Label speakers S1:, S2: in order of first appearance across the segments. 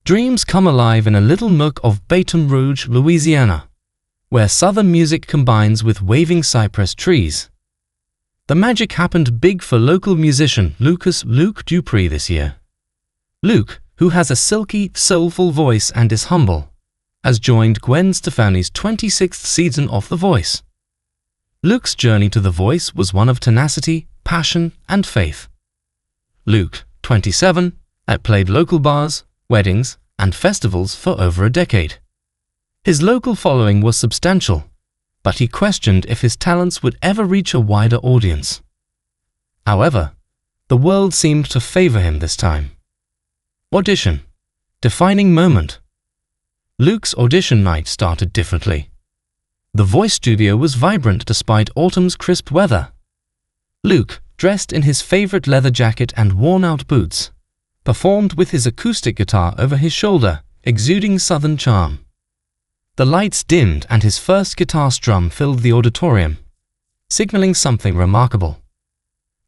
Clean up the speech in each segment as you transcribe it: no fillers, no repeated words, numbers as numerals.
S1: Dreams come alive in a little nook of Baton Rouge, Louisiana, where southern music combines with waving cypress trees. The magic happened big for local musician Luke Dupree this year. Luke, who has a silky, soulful voice and is humble, has joined Gwen Stefani's 26th season of The Voice. Luke's journey to The Voice was one of tenacity, passion, and faith. Luke, 27, had played local bars, weddings, and festivals for over a decade. His local following was substantial, but he questioned if his talents would ever reach a wider audience. However, the world seemed to favor him this time. Audition. Defining moment. Luke's audition night started differently. The Voice studio was vibrant despite autumn's crisp weather. Luke, dressed in his favorite leather jacket and worn-out boots, performed with his acoustic guitar over his shoulder, exuding southern charm. The lights dimmed and his first guitar strum filled the auditorium, signaling something remarkable.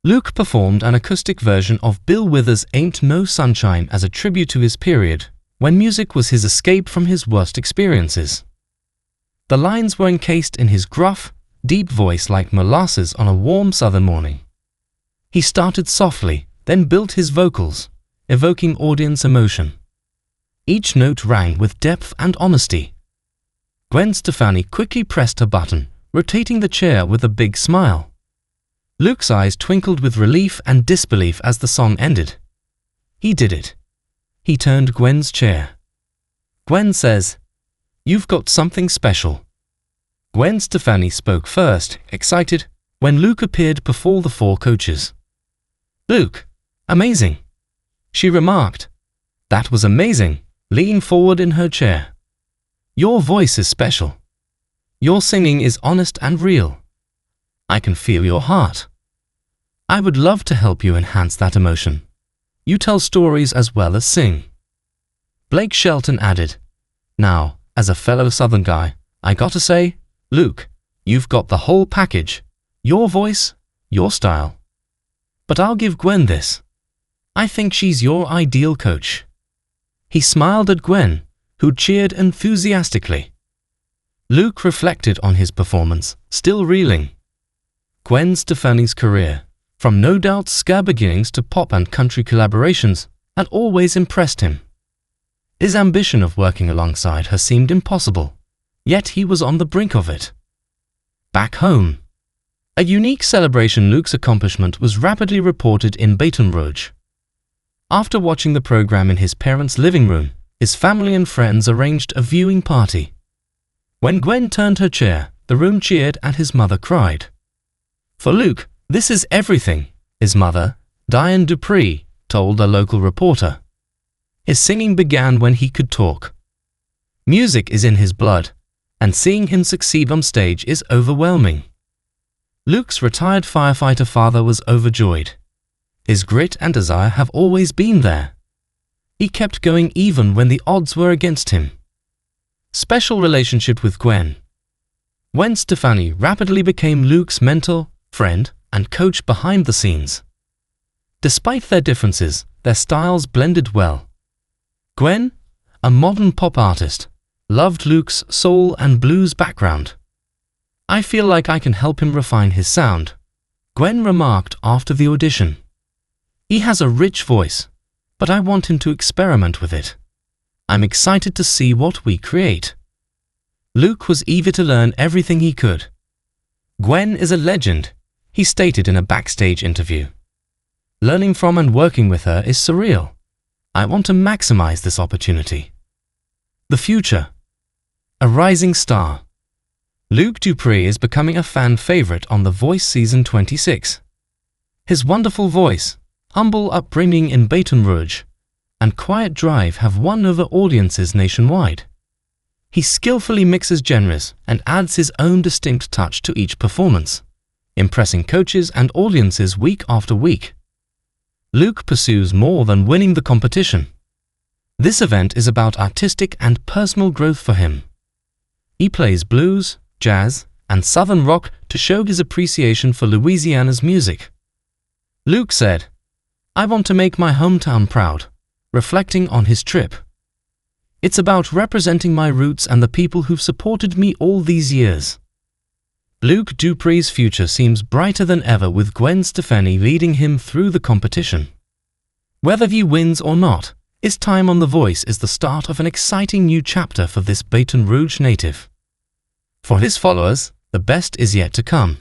S1: Luke performed an acoustic version of Bill Withers' Ain't No Sunshine as a tribute to his period, when music was his escape from his worst experiences. The lines were encased in his gruff, deep voice like molasses on a warm southern morning. He started softly, then built his vocals, evoking audience emotion. Each note rang with depth and honesty. Gwen Stefani quickly pressed her button, rotating the chair with a big smile. Luke's eyes twinkled with relief and disbelief as the song ended. He did it. He turned Gwen's chair. Gwen says, "You've got something special." Gwen Stefani spoke first, excited, when Luke appeared before the four coaches. "Luke, amazing," she remarked. "That was amazing," leaning forward in her chair. "Your voice is special. Your singing is honest and real. I can feel your heart. I would love to help you enhance that emotion. You tell stories as well as sing." Blake Shelton added, "Now, as a fellow Southern guy, I gotta say, Luke, you've got the whole package. Your voice, your style. But I'll give Gwen this. I think she's your ideal coach." He smiled at Gwen, who cheered enthusiastically. Luke reflected on his performance, still reeling. Gwen Stefani's career, from no doubt scare beginnings to pop and country collaborations, had always impressed him. His ambition of working alongside her seemed impossible, yet he was on the brink of it. Back home. A unique celebration Luke's accomplishment was rapidly reported in Baton Rouge. After watching the program in his parents' living room, his family and friends arranged a viewing party. When Gwen turned her chair, the room cheered and his mother cried. "For Luke, this is everything," his mother, Diane Dupree, told a local reporter. "His singing began when he could talk. Music is in his blood, and seeing him succeed on stage is overwhelming." Luke's retired firefighter father was overjoyed. His grit and desire have always been there. He kept going even when the odds were against him. Special relationship with Gwen. Gwen Stefani rapidly became Luke's mentor, friend, and coach behind the scenes. Despite their differences, their styles blended well. Gwen, a modern pop artist, loved Luke's soul and blues background. "I feel like I can help him refine his sound," Gwen remarked after the audition. "He has a rich voice, but I want him to experiment with it. I'm excited to see what we create." Luke was eager to learn everything he could. "Gwen is a legend," he stated in a backstage interview. "Learning from and working with her is surreal. I want to maximize this opportunity." The future. A rising star. Luke Dupree is becoming a fan favorite on The Voice Season 26. His wonderful voice, humble upbringing in Baton Rouge, and quiet drive have won over audiences nationwide. He skillfully mixes genres and adds his own distinct touch to each performance, impressing coaches and audiences week after week. Luke pursues more than winning the competition. This event is about artistic and personal growth for him. He plays blues, jazz, and southern rock to show his appreciation for Louisiana's music. Luke said, "I want to make my hometown proud," reflecting on his trip. It's about representing my roots and the people who've supported me all these years. Luke Dupree's future seems brighter than ever with Gwen Stefani leading him through the competition. Whether he wins or not, his time on The Voice is the start of an exciting new chapter for this Baton Rouge native. For his followers, the best is yet to come.